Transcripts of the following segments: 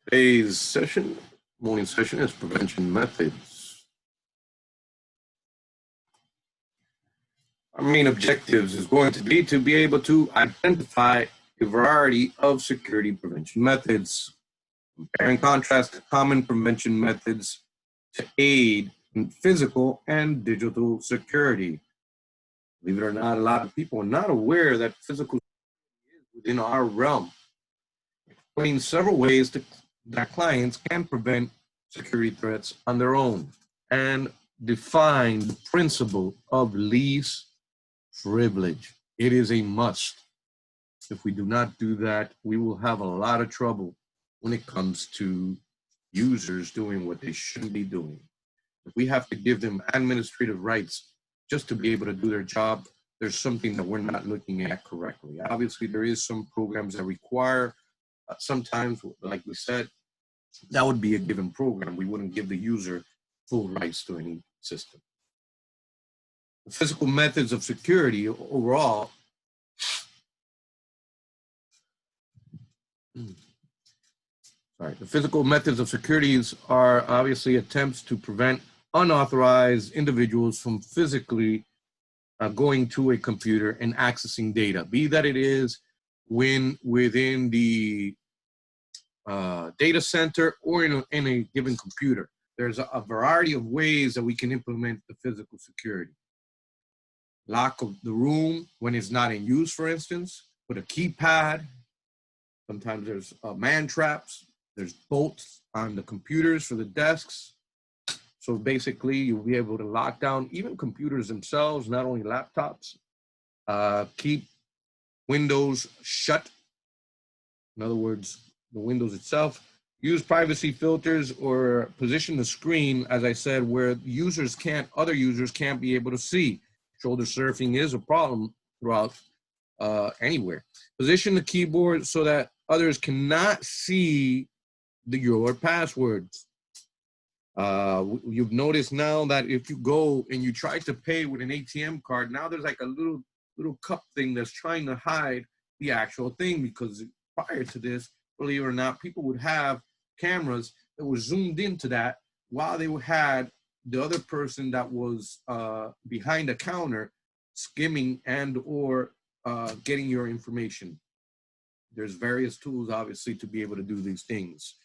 Today's morning session is prevention methods. Our main objectives is going to be able to identify a variety of security prevention methods, compare and contrast common prevention methods to aid in physical and digital security. Believe it or not, a lot of people are not aware that physical security is within our realm, explaining several ways that clients can prevent security threats on their own, and define the principle of least privilege. It is a must. If we do not do that, we will have a lot of trouble when it comes to users doing what they shouldn't be doing. If we have to give them administrative rights just to be able to do their job, there's something that we're not looking at correctly. Obviously, there is some programs that require, sometimes, like we said, that would be a given program. We wouldn't give the user full rights to any system. The physical methods of security overall the physical methods of securities are obviously attempts to prevent unauthorized individuals from physically going to a computer and accessing data, be that it is within the data center or in a given computer. There's a variety of ways that we can implement the physical security. Lock of the room when it's not in use, for instance, put a keypad. Sometimes there's man traps. There's bolts on the computers for the desks. So basically, you'll be able to lock down even computers themselves, not only laptops. Keep windows shut. In other words, the windows itself. Use privacy filters or position the screen, as I said, where other users can't be able to see. Shoulder surfing is a problem throughout anywhere. Position the keyboard so that others cannot see your passwords. You've noticed now that if you go and you try to pay with an ATM card, now there's like a little cup thing that's trying to hide the actual thing, because prior to this, believe it or not, people would have cameras that were zoomed into that while they had the other person that was behind the counter skimming and or getting your information. There's various tools, obviously, to be able to do these things.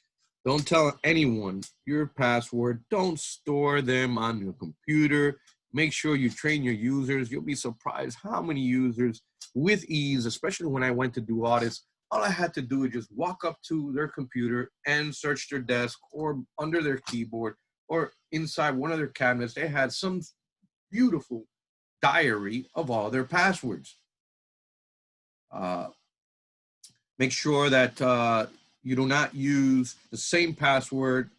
Don't tell anyone your password. Don't store them on your computer. Make sure you train your users. You'll be surprised how many users with ease, especially when I went to do audits, all I had to do is just walk up to their computer and search their desk or under their keyboard or inside one of their cabinets. They had some beautiful diary of all their passwords. Make sure that you do not use the same password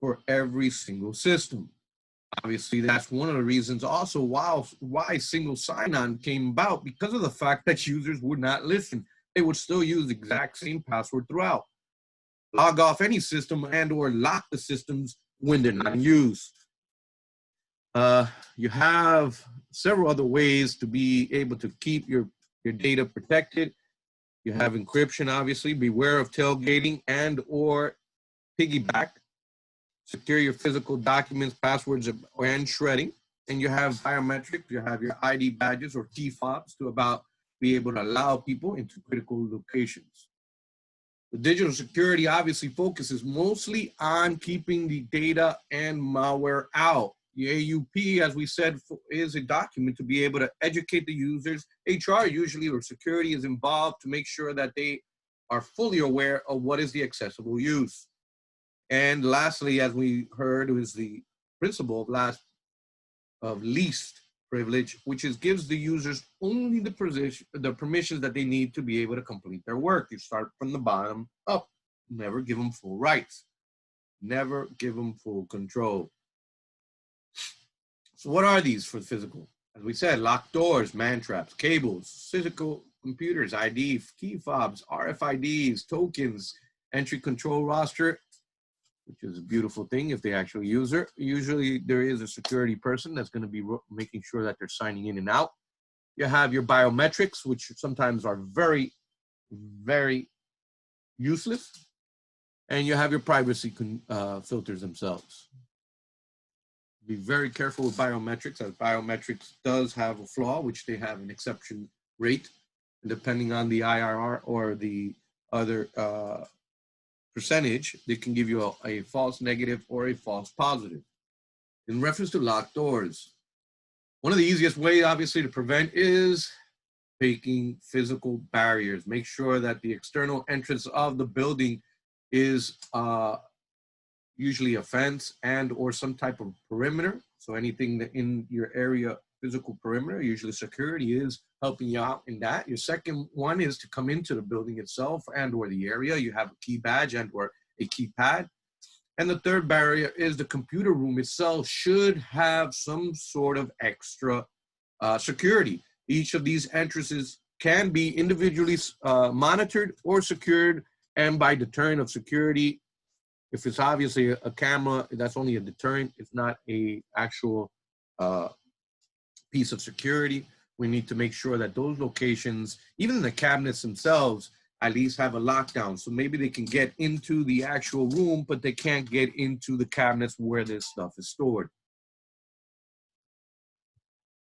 for every single system. Obviously, that's one of the reasons also why single sign-on came about, because of the fact that users would not listen. They would still use the exact same password throughout. Log off any system and or lock the systems when they're not in use. You have several other ways to be able to keep your data protected. You have encryption, obviously. Beware of tailgating and or piggyback. Secure your physical documents, passwords, and shredding. And you have biometrics. You have your ID badges or key fobs to be able to allow people into critical locations. The digital security obviously focuses mostly on keeping the data and malware out. The AUP, as we said, is a document to be able to educate the users. HR usually, or security, is involved to make sure that they are fully aware of what is the accessible use. And lastly, as we heard, is the principle of least privilege, which gives the users only the permissions that they need to be able to complete their work. You start from the bottom up. Never give them full rights. Never give them full control. So what are these for physical? As we said, locked doors, man traps, cables, physical computers, ID, key fobs, RFIDs, tokens, entry control roster, which is a beautiful thing if they actually use it. Usually there is a security person that's going to be making sure that they're signing in and out. You have your biometrics, which sometimes are very, very useless. And you have your privacy filters themselves. Be very careful with biometrics, as biometrics does have a flaw, which they have an exception rate. And depending on the IRR or the other percentage, they can give you a false negative or a false positive. In reference to locked doors, one of the easiest ways, obviously, to prevent is taking physical barriers. Make sure that the external entrance of the building is usually a fence and or some type of perimeter. So anything that in your area, physical perimeter, usually security is helping you out in that. Your second one is to come into the building itself and or the area. You have a key badge and or a keypad. And the third barrier is the computer room itself should have some sort of extra security. Each of these entrances can be individually monitored or secured, and by deterrent of security, if it's obviously a camera, that's only a deterrent. It's not a actual piece of security. We need to make sure that those locations, even the cabinets themselves, at least have a lockdown. So maybe they can get into the actual room, but they can't get into the cabinets where this stuff is stored.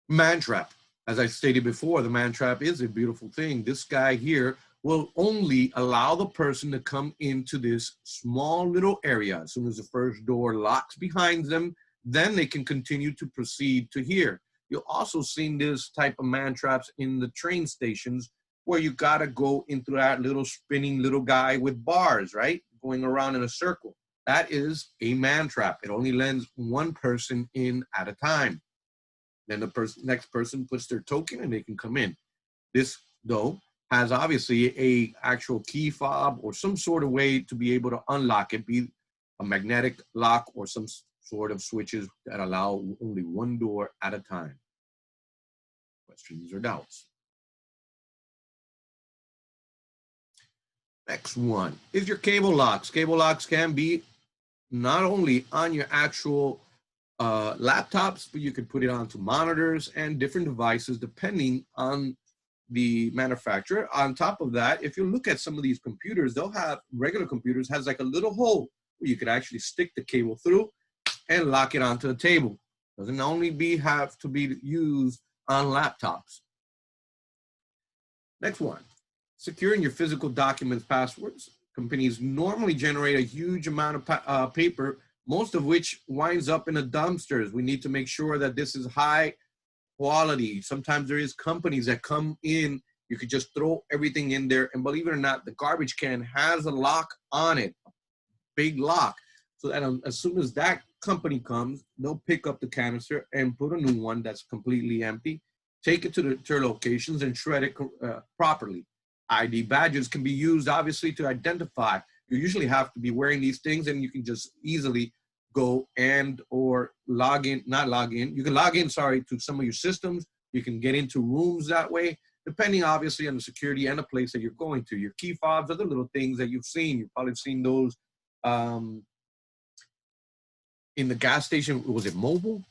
Man trap. As I stated before, the man trap is a beautiful thing. This guy here will only allow the person to come into this small little area. As soon as the first door locks behind them, then they can continue to proceed to here. You'll also see this type of man traps in the train stations where you gotta go into that little spinning little guy with bars, right? Going around in a circle. That is a man trap. It only lets one person in at a time. Then the next person puts their token and they can come in. This, though, has obviously a actual key fob or some sort of way to be able to unlock it, be a magnetic lock or some sort of switches that allow only one door at a time. Questions or doubts? Next one is your cable locks. Cable locks can be not only on your actual laptops, but you can put it onto monitors and different devices depending on the manufacturer. On top of that, if you look at some of these computers, they'll have, regular computers has like a little hole where you could actually stick the cable through and lock it onto the table. Doesn't only have to be used on laptops. Next one, securing your physical documents passwords. Companies normally generate a huge amount of paper, most of which winds up in the dumpsters. We need to make sure that this is high quality. Sometimes there is companies that come in, you could just throw everything in there, and believe it or not, the garbage can has a lock on it, a big lock. So that as soon as that company comes, they'll pick up the canister and put a new one that's completely empty, take it to their locations and shred it properly. ID badges can be used, obviously, to identify. You usually have to be wearing these things, and you can just easily go and or log in, not log in. You can log in, sorry, to some of your systems. You can get into rooms that way, depending, obviously, on the security and the place that you're going to. Your key fobs are the little things that you've seen. You've probably seen those in the gas station. Was it mobile?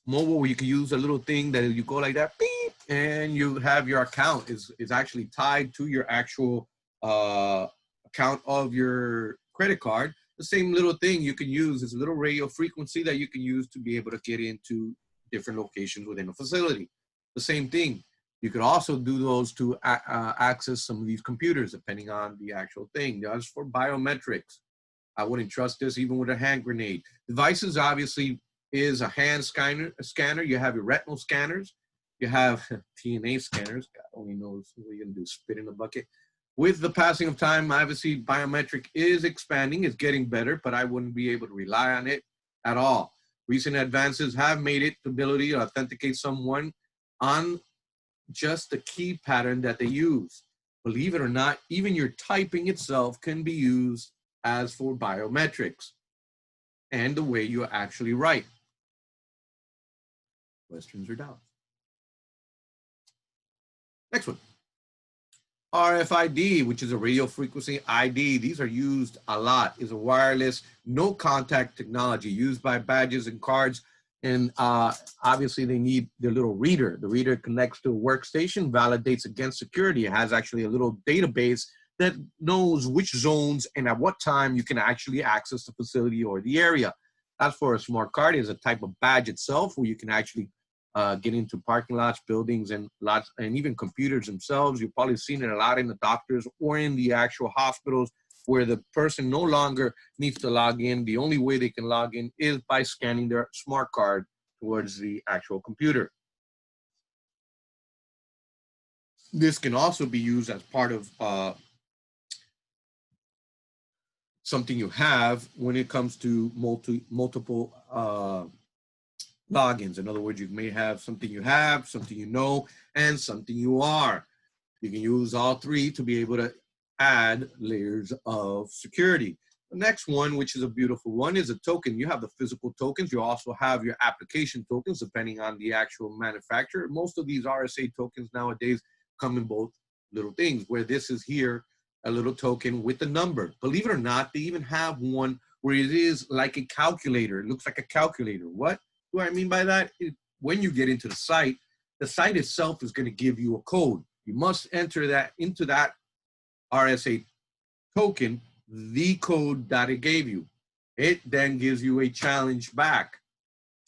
Mobile, where you can use a little thing that you go like that, beep, and you have your account is actually tied to your actual account of your credit card. The same little thing you can use is a little radio frequency that you can use to be able to get into different locations within a facility. The same thing. You could also do those to access some of these computers, depending on the actual thing. That's for biometrics. I wouldn't trust this even with a hand grenade. Devices, obviously, is a hand scanner. You have your retinal scanners. You have DNA scanners. God only knows what you're going to do, spit in a bucket. With the passing of time, obviously, biometric is expanding. It's getting better, but I wouldn't be able to rely on it at all. Recent advances have made it the ability to authenticate someone on just the key pattern that they use. Believe it or not, even your typing itself can be used as for biometrics and the way you actually write. Questions or doubts? Next one. RFID, which is a radio frequency ID. These are used a lot. Is a wireless, no contact technology used by badges and cards. And obviously they need their little reader. The reader connects to a workstation, validates against security. It has actually a little database that knows which zones and at what time you can actually access the facility or the area. As for a smart card, is a type of badge itself where you can actually get into parking lots, buildings, and lots, and even computers themselves. You've probably seen it a lot in the doctors or in the actual hospitals where the person no longer needs to log in. The only way they can log in is by scanning their smart card towards the actual computer. This can also be used as part of something you have when it comes to multiple logins. In other words, you may have something you have, something you know, and something you are. You can use all three to be able to add layers of security. The next one, which is a beautiful one, is a token. You have the physical tokens. You also have your application tokens, depending on the actual manufacturer. Most of these RSA tokens nowadays come in both little things, where this is here, a little token with a number. Believe it or not, they even have one where it is like a calculator. It looks like a calculator. What do I mean by that? When you get into the site itself is going to give you a code. You must enter that into that RSA token, the code that it gave you. It then gives you a challenge back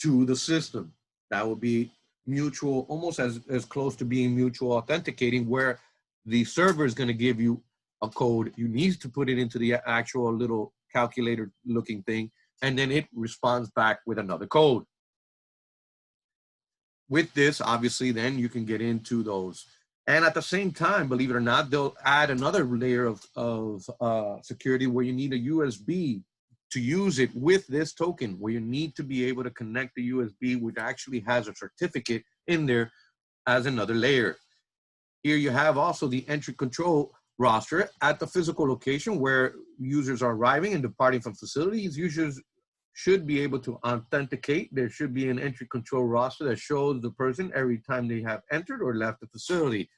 to the system. That would be mutual, almost as close to being mutual authenticating, where the server is going to give you a code. You need to put it into the actual little calculator looking thing, and then it responds back with another code. With this, obviously, then you can get into those. And at the same time, believe it or not, they'll add another layer of security where you need a USB to use it with this token, where you need to be able to connect the USB, which actually has a certificate in there as another layer. Here you have also the entry control roster at the physical location where users are arriving and departing from facilities. Users should be able to authenticate. There should be an entry control roster that shows the person every time they have entered or left the facility.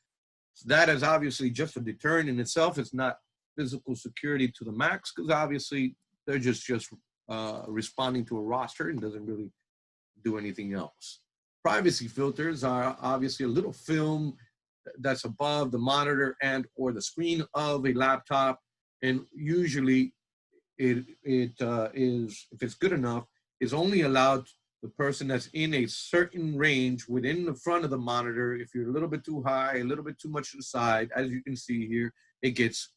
So that is obviously just a deterrent in itself. It's not physical security to the max, because obviously they're just responding to a roster and doesn't really do anything else. Privacy filters are obviously a little film that's above the monitor and or the screen of a laptop, and usually it is, if it's good enough, is only allowed the person that's in a certain range within the front of the monitor. If you're a little bit too high, a little bit too much to the side, as you can see here, it gets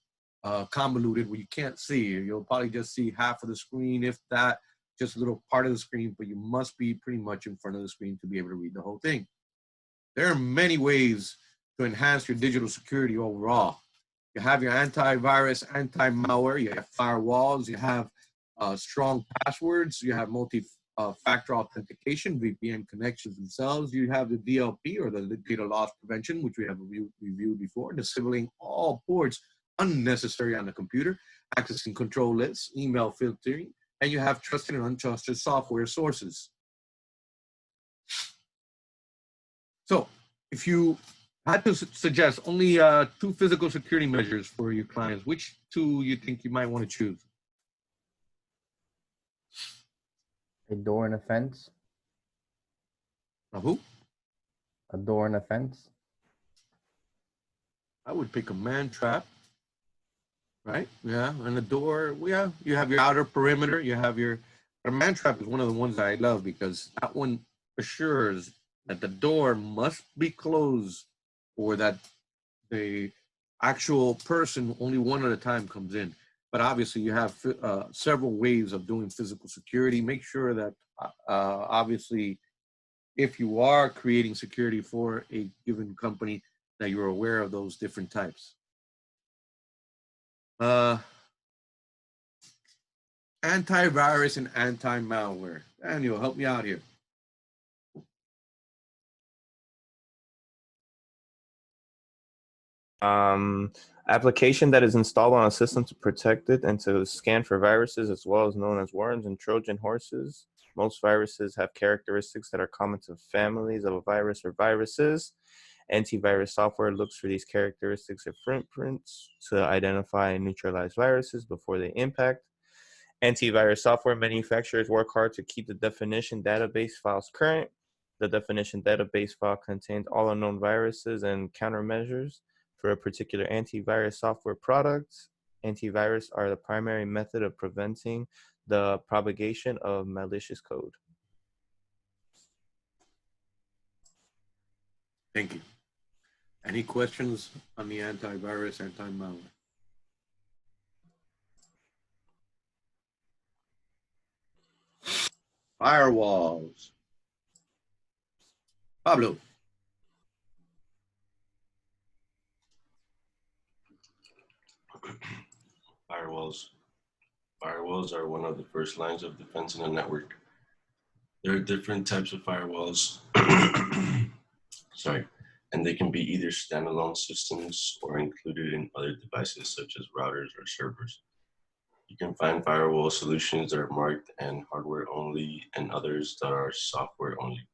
convoluted where you can't see. You'll probably just see half of the screen, if that, just a little part of the screen, but you must be pretty much in front of the screen to be able to read the whole thing. There are many ways to enhance your digital security overall. You have your antivirus, anti-malware, you have firewalls, you have strong passwords, you have multi-factor authentication, VPN connections themselves, you have the DLP, or the data loss prevention, which we have reviewed before, disabling all ports unnecessary on the computer, accessing control lists, email filtering, and you have trusted and untrusted software sources. So if you had to suggest only 2 physical security measures for your clients, which 2 you think you might want to choose? A door and a fence. A who? A door and a fence. I would pick a man trap, right? Yeah, and the door, yeah, you have your outer perimeter, you have your, but a man trap is one of the ones that I love, because that one assures that the door must be closed, or that the actual person only one at a time comes in. But obviously you have several ways of doing physical security. Make sure that obviously if you are creating security for a given company, that you're aware of those different types. Antivirus and anti-malware. Daniel, help me out here. Application that is installed on a system to protect it and to scan for viruses, as well as known as worms and Trojan horses. Most viruses have characteristics that are common to families of a virus or viruses. Antivirus software looks for these characteristics of footprints to identify and neutralize viruses before they impact. Antivirus software manufacturers work hard to keep the definition database files current. The definition database file contains all unknown viruses and countermeasures. for a particular antivirus software product. Antivirus are the primary method of preventing the propagation of malicious code. Thank you. Any questions on the antivirus, anti-malware? Firewalls. Pablo. Firewalls. Firewalls are one of the first lines of defense in a network. There are different types of firewalls. Sorry. And they can be either standalone systems or included in other devices such as routers or servers. You can find firewall solutions that are marked and hardware only and others that are software only.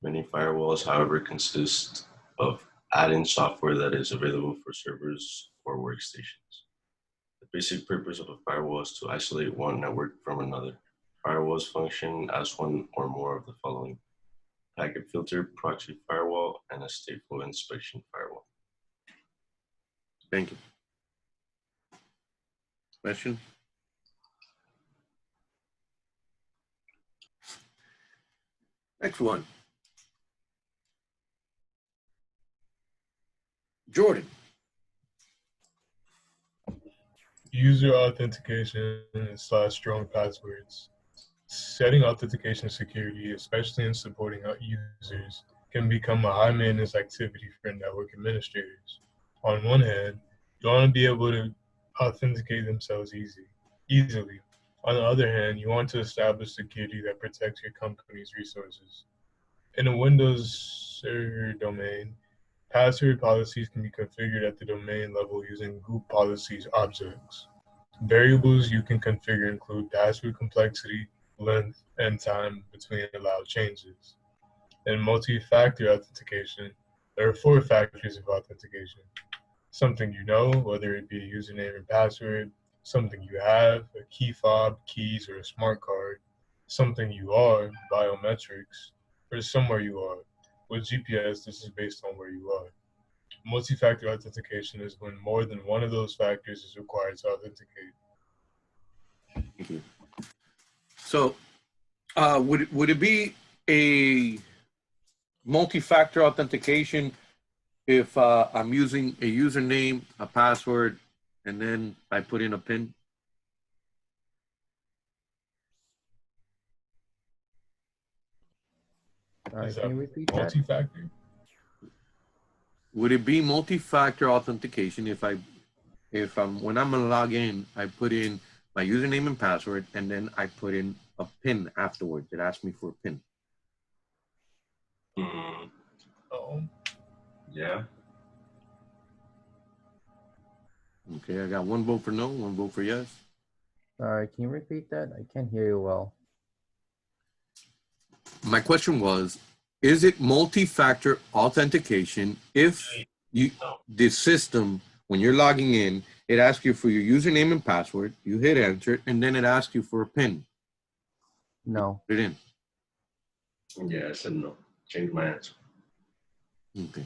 Many firewalls, however, consist of add-in software that is available for servers or workstations. The basic purpose of a firewall is to isolate one network from another. Firewalls function as one or more of the following: packet filter, proxy firewall, and a stateful inspection firewall. Thank you. Question? Next one. Jordan. User authentication / strong passwords. Setting authentication security, especially in supporting users, can become a high maintenance activity for network administrators. On one hand, you want to be able to authenticate themselves easily. On the other hand, you want to establish security that protects your company's resources. In a Windows server domain, password policies can be configured at the domain level using group policies objects. Variables you can configure include password complexity, length, and time between allowed changes. In multi-factor authentication, there are 4 factors of authentication: something you know, whether it be a username and password; something you have, a key fob, keys, or a smart card; something you are, biometrics; or somewhere you are. With GPS, this is based on where you are. Multi-factor authentication is when more than one of those factors is required to authenticate. Thank you. So, would it be a multi-factor authentication if I'm using a username, a password, and then I put in a PIN? Is Can you that repeat that? multi-factor? Would it be multi-factor authentication if when I'm gonna log in, I put in my username and password, and then I put in a PIN afterwards? It asks me for a PIN. Yeah. Okay, I got 1 vote for no, 1 vote for yes. Sorry, can you repeat that? I can't hear you well. My question was, is it multi-factor authentication if the system, when you're logging in, it asks you for your username and password, you hit enter, and then it asks you for a PIN? No. Put it in. Yeah, I said no. Change my answer. Okay.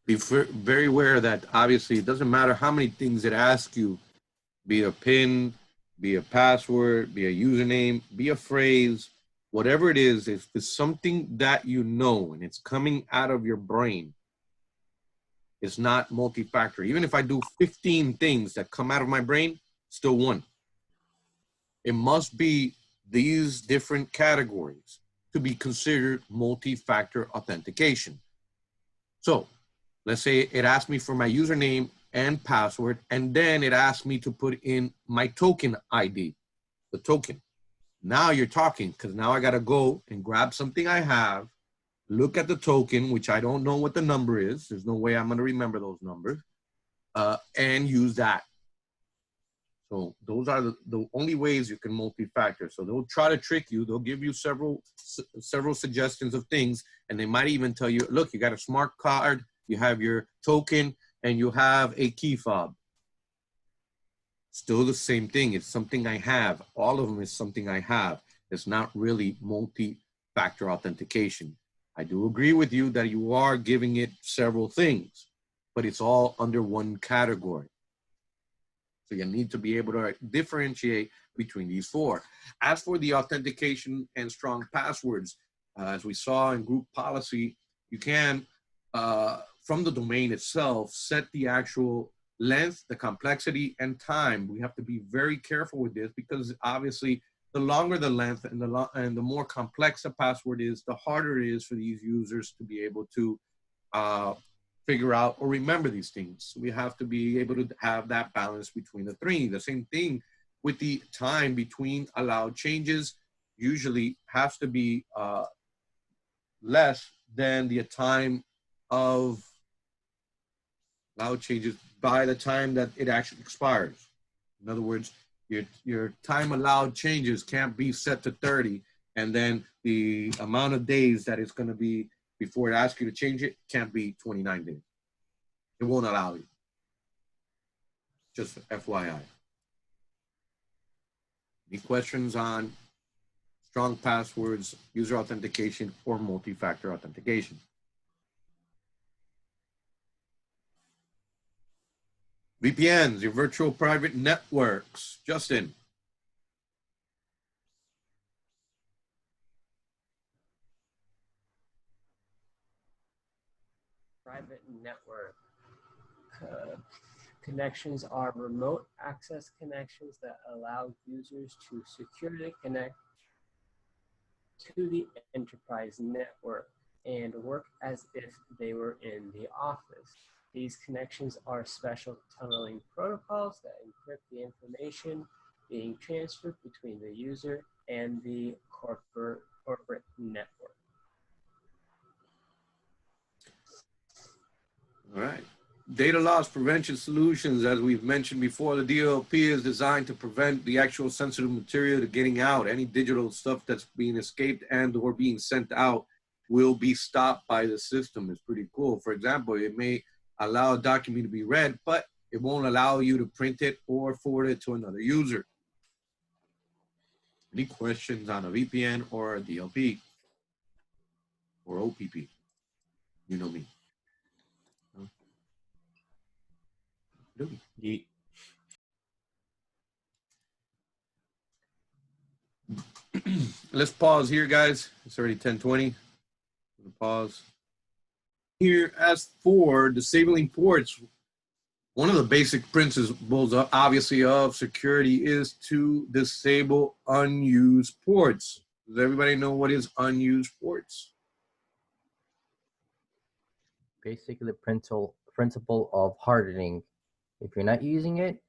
Be very aware that obviously it doesn't matter how many things it asks you, be a PIN, be a password, be a username, be a phrase, whatever it is, if it's something that you know and it's coming out of your brain, it's not multi-factor. Even if I do 15 things that come out of my brain, still 1. It must be these different categories to be considered multi-factor authentication. So let's say it asked me for my username and password, and then it asked me to put in my token ID, the token. Now you're talking, because now I got to go and grab something I have, look at the token, which I don't know what the number is. There's no way I'm going to remember those numbers, and use that. So those are the only ways you can multi-factor. So they'll try to trick you. They'll give you several suggestions of things, and they might even tell you, look, you got a smart card, you have your token, and you have a key fob. Still the same thing. It's something I have. All of them is something I have. It's not really multi-factor authentication. I do agree with you that you are giving it several things. but it's all under one category. So you need to be able to differentiate between these four. As for the authentication and strong passwords, as we saw in group policy, you can, from the domain itself, set the actual length, the complexity, and time. We have to be very careful with this because obviously the longer the length and the more complex the password is, the harder it is for these users to be able to figure out or remember these things. We have to be able to have that balance between the three. The same thing with the time between allowed changes usually has to be less than the time of allowed changes by the time that it actually expires. In other words, your time allowed changes can't be set to 30, and then the amount of days that it's going to be before it asks you to change it can't be 29 days. It won't allow you. Just FYI. Any questions on strong passwords, user authentication, or multi-factor authentication? VPNs, your virtual private networks. Justin. Private network connections are remote access connections that allow users to securely connect to the enterprise network and work as if they were in the office. These connections are special tunneling protocols that encrypt the information being transferred between the user and the corporate network. All right. Data loss prevention solutions, as we've mentioned before, the DLP is designed to prevent the actual sensitive material to getting out. Any digital stuff that's being escaped and or being sent out will be stopped by the system. It's pretty cool. For example, it may allow a document to be read, but it won't allow you to print it or forward it to another user. Any questions on a VPN or a DLP or OPP? You know me. Yeet. Let's pause here, guys. It's already 10:20. Pause. Here, as for disabling ports, one of the basic principles, obviously, of security is to disable unused ports. Does everybody know what is unused ports? Basically, the principle of hardening. If you're not using it,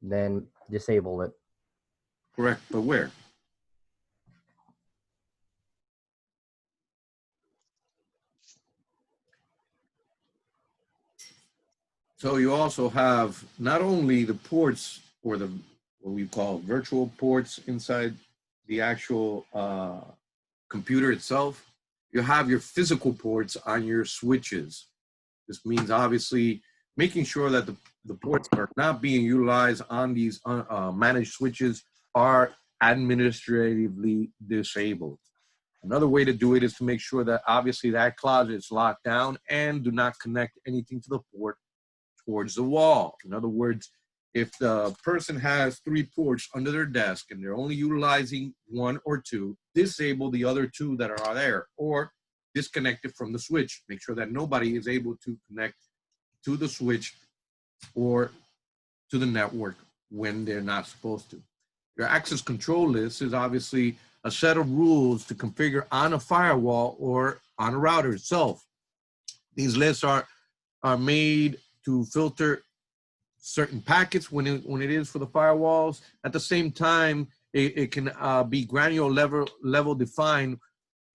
then disable it. Correct, but where? So you also have not only the ports or the what we call virtual ports inside the actual computer itself, you have your physical ports on your switches. This means obviously making sure that the ports that are not being utilized on these managed switches are administratively disabled. Another way to do it is to make sure that obviously that closet is locked down and do not connect anything to the port towards the wall. In other words, if the person has 3 ports under their desk and they're only utilizing 1 or 2, disable the other 2 that are there or disconnect it from the switch. Make sure that nobody is able to connect to the switch or to the network when they're not supposed to. Your access control list is obviously a set of rules to configure on a firewall or on a router itself. These lists are made to filter certain packets when it is for the firewalls. At the same time, it can be granular level defined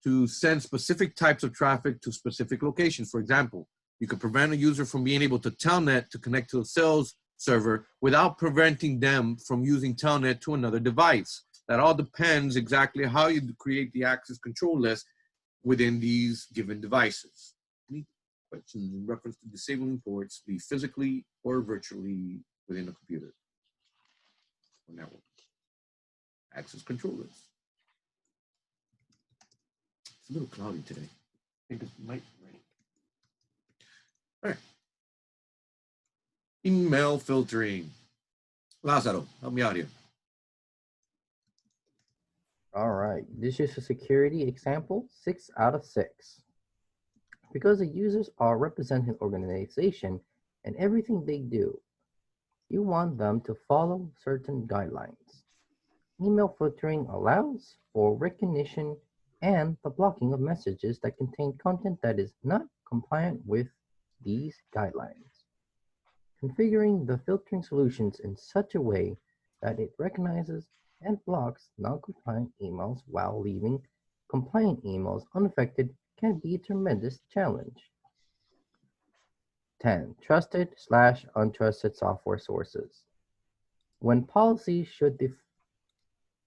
to send specific types of traffic to specific locations. For example, you could prevent a user from being able to telnet to connect to a sales server without preventing them from using telnet to another device. That all depends exactly how you create the access control list within these given devices. Any questions in reference to disabling ports, be physically or virtually within a computer or network? Access control list. It's a little cloudy today. I think it might rain. All right. Email filtering. Lázaro, help me out here. All right, this is a security example, 6 out of 6. Because the users are representing organization and everything they do, you want them to follow certain guidelines. Email filtering allows for recognition and the blocking of messages that contain content that is not compliant with these guidelines. Configuring the filtering solutions in such a way that it recognizes and blocks non-compliant emails while leaving compliant emails unaffected can be a tremendous challenge. 10. Trusted/untrusted software sources. When policies should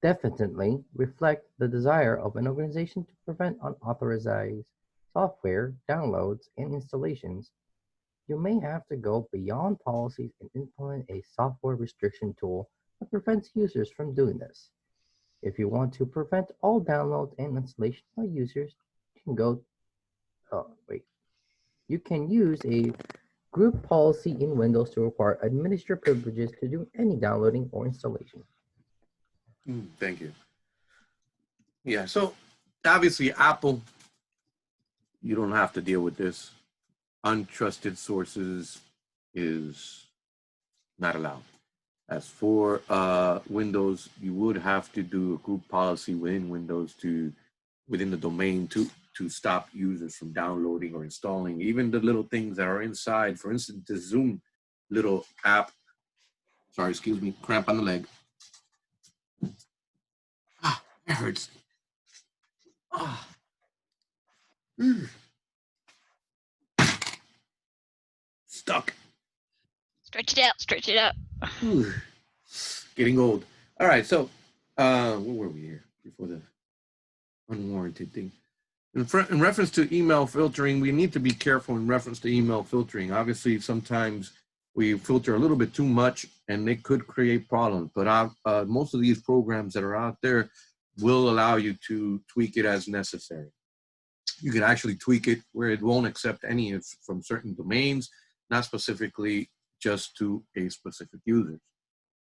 definitely reflect the desire of an organization to prevent unauthorized software downloads and installations, you may have to go beyond policies and implement a software restriction tool that prevents users from doing this. If you want to prevent all downloads and installations by users, you can use a group policy in Windows to require administrator privileges to do any downloading or installation. Thank you. Yeah, so obviously Apple, you don't have to deal with this. Untrusted sources is not allowed. As for Windows, you would have to do a group policy within Windows within the domain to stop users from downloading or installing even the little things that are inside. For instance, the Zoom little app. Sorry, excuse me, cramp on the leg. Ah, it hurts. Ah. Stuck. Stretch it out, stretch it out. Getting old. All right, so where were we here before the unwarranted thing? In reference to email filtering, we need to be careful in reference to email filtering. Obviously, sometimes we filter a little bit too much and it could create problems, but most of these programs that are out there will allow you to tweak it as necessary. You can actually tweak it where it won't accept any from certain domains, not specifically just to a specific user.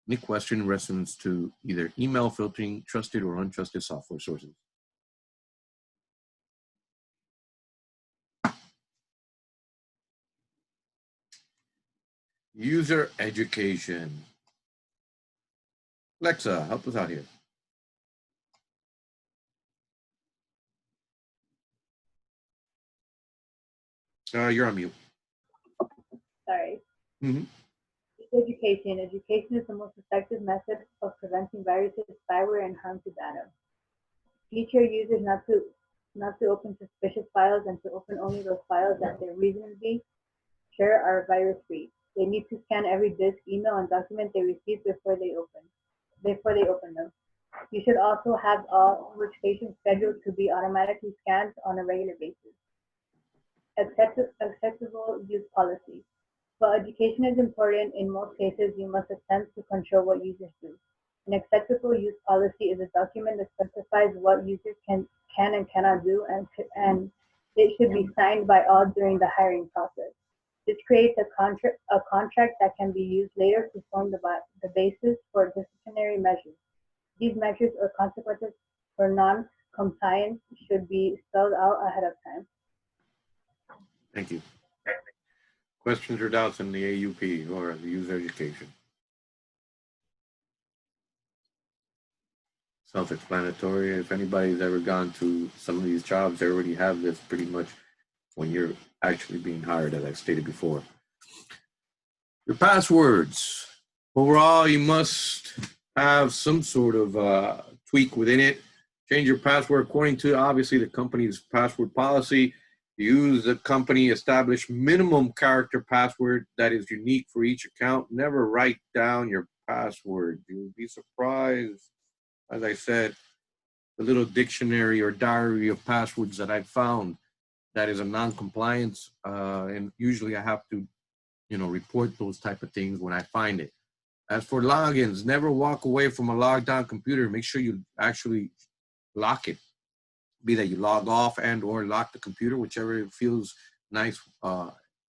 Any question in reference to either email filtering, trusted or untrusted software sources? User education. Alexa, help us out here. You're on mute. Sorry. Mm-hmm. Education. Education is the most effective method of preventing viruses, spyware, and harm to data. Teach your users not to open suspicious files and to open only those files that they reasonably sure are virus-free. They need to scan every disk, email, and document they receive before they open them. You should also have all workstations scheduled to be automatically scanned on a regular basis. Acceptable use policy. While education is important, in most cases, you must attempt to control what users do. An acceptable use policy is a document that specifies what users can and cannot do, and it should be signed by all during the hiring process. This creates a contract that can be used later to form the basis for disciplinary measures. These measures or consequences for non-compliance should be spelled out ahead of time. Thank you. Questions or doubts in the AUP or the user education? Self-explanatory. If anybody's ever gone to some of these jobs, they already have this pretty much when you're actually being hired, as I stated before. Your passwords. Overall, you must have some sort of tweak within it. Change your password according to, obviously, the company's password policy. Use the company established minimum character password that is unique for each account. Never write down your password. You'll be surprised. As I said, the little dictionary or diary of passwords that I found that is a non-compliance, and usually I have to, report those type of things when I find it. As for logins, never walk away from a logged on computer. Make sure you actually lock it. Be that you log off and or lock the computer, whichever feels nice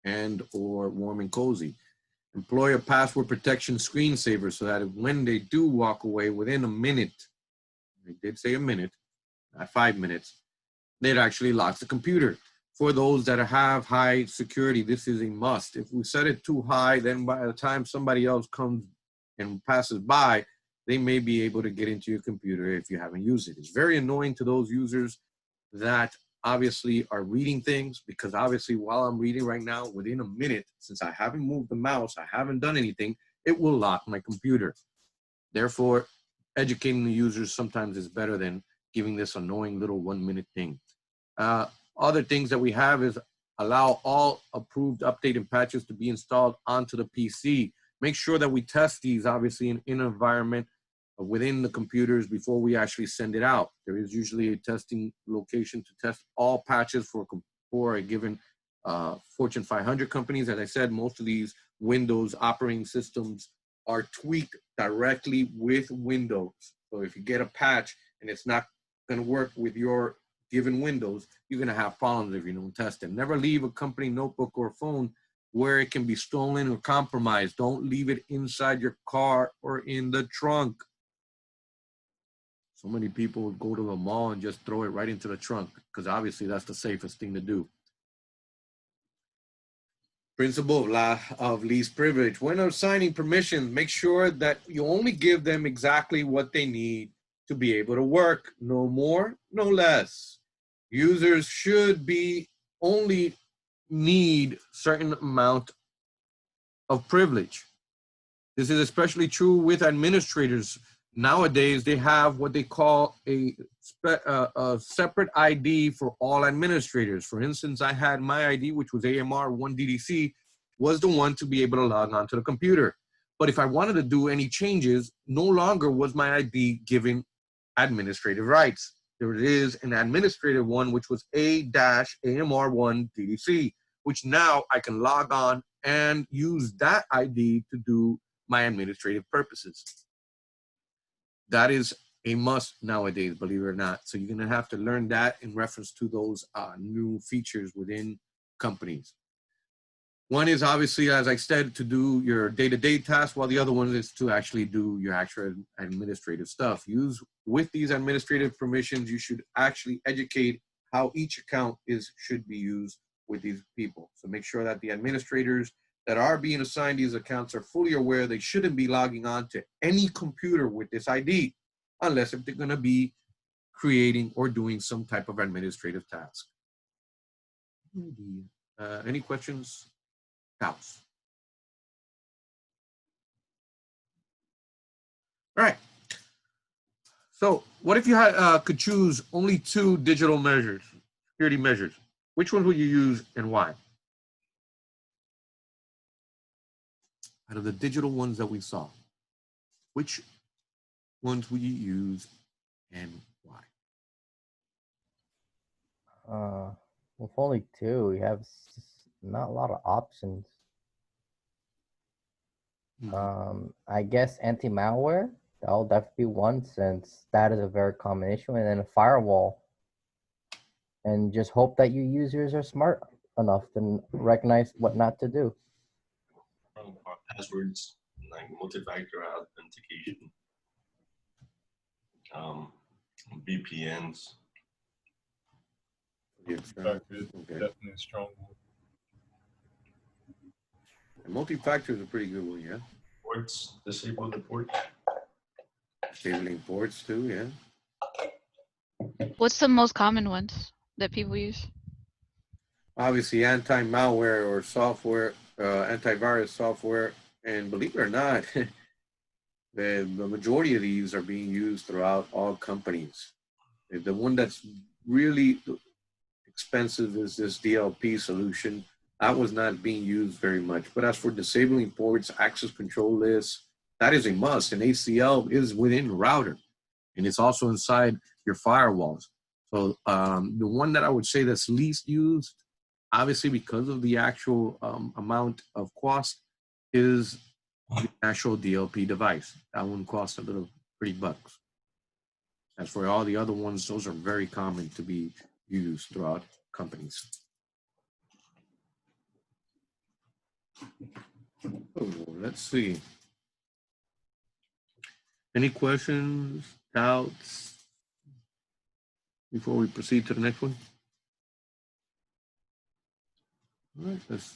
and or warm and cozy. Employ a password protection screensaver so that when they do walk away within a minute, they did say a minute, not 5 minutes, it actually locks the computer. For those that have high security, this is a must. If we set it too high, then by the time somebody else comes and passes by, they may be able to get into your computer if you haven't used it. It's very annoying to those users that obviously are reading things, because obviously while I'm reading right now, within a minute, since I haven't moved the mouse, I haven't done anything, it will lock my computer. Therefore, educating the users sometimes is better than giving this annoying little 1 minute thing. Other things that we have is allow all approved update and patches to be installed onto the PC. Make sure that we test these obviously in an environment within the computers before we actually send it out. There is usually a testing location to test all patches for a given Fortune 500 companies. As I said, most of these Windows operating systems are tweaked directly with Windows. So if you get a patch and it's not going to work with your given Windows, you're going to have problems if you don't test it. Never leave a company notebook or phone where it can be stolen or compromised. Don't leave it inside your car or in the trunk. So many people would go to the mall and just throw it right into the trunk, because obviously that's the safest thing to do. Principle of least privilege. When assigning permissions, make sure that you only give them exactly what they need to be able to work. No more, no less. Users should be only need certain amount of privilege. This is especially true with administrators. Nowadays, they have what they call a separate ID for all administrators. For instance, I had my ID, which was AMR1DDC, was the one to be able to log onto the computer. But if I wanted to do any changes, no longer was my ID given administrative rights. There is an administrative one, which was A-AMR1DDC, which now I can log on and use that ID to do my administrative purposes. That is a must nowadays, believe it or not. So you're gonna have to learn that in reference to those new features within companies. One is obviously, as I said, to do your day-to-day tasks, while the other one is to actually do your actual administrative stuff. With these administrative permissions, you should actually educate how each account should be used with these people. So make sure that the administrators that are being assigned these accounts are fully aware they shouldn't be logging on to any computer with this ID, unless if they're gonna be creating or doing some type of administrative task. Any questions? House. All right. So what if you could choose only 2 digital measures, security measures? Which ones would you use and why? Out of the digital ones that we saw, which ones would you use and why? With only 2, we have not a lot of options. I guess anti-malware, that'll definitely be one, since that is a very common issue, and then a firewall. And just hope that your users are smart enough to recognize what not to do. Passwords, like multi-factor authentication, VPNs. Multi-factor, Okay. definitely a strong one. And multi-factor is a pretty good one, yeah. Ports, disable the port. Disabling ports too, yeah. What's the most common ones that people use? Obviously, anti-malware or software, antivirus software, and believe it or not, the majority of these are being used throughout all companies. The one that's really expensive is this DLP solution. That was not being used very much. But as for disabling ports, access control lists, that is a must. And ACL is within the router, and it's also inside your firewalls. So the one that I would say that's least used, obviously because of the actual amount of cost, is the actual DLP device. That one costs a little $3. As for all the other ones, those are very common to be used throughout companies. Oh, let's see. Any questions, doubts before we proceed to the next one? All right, let's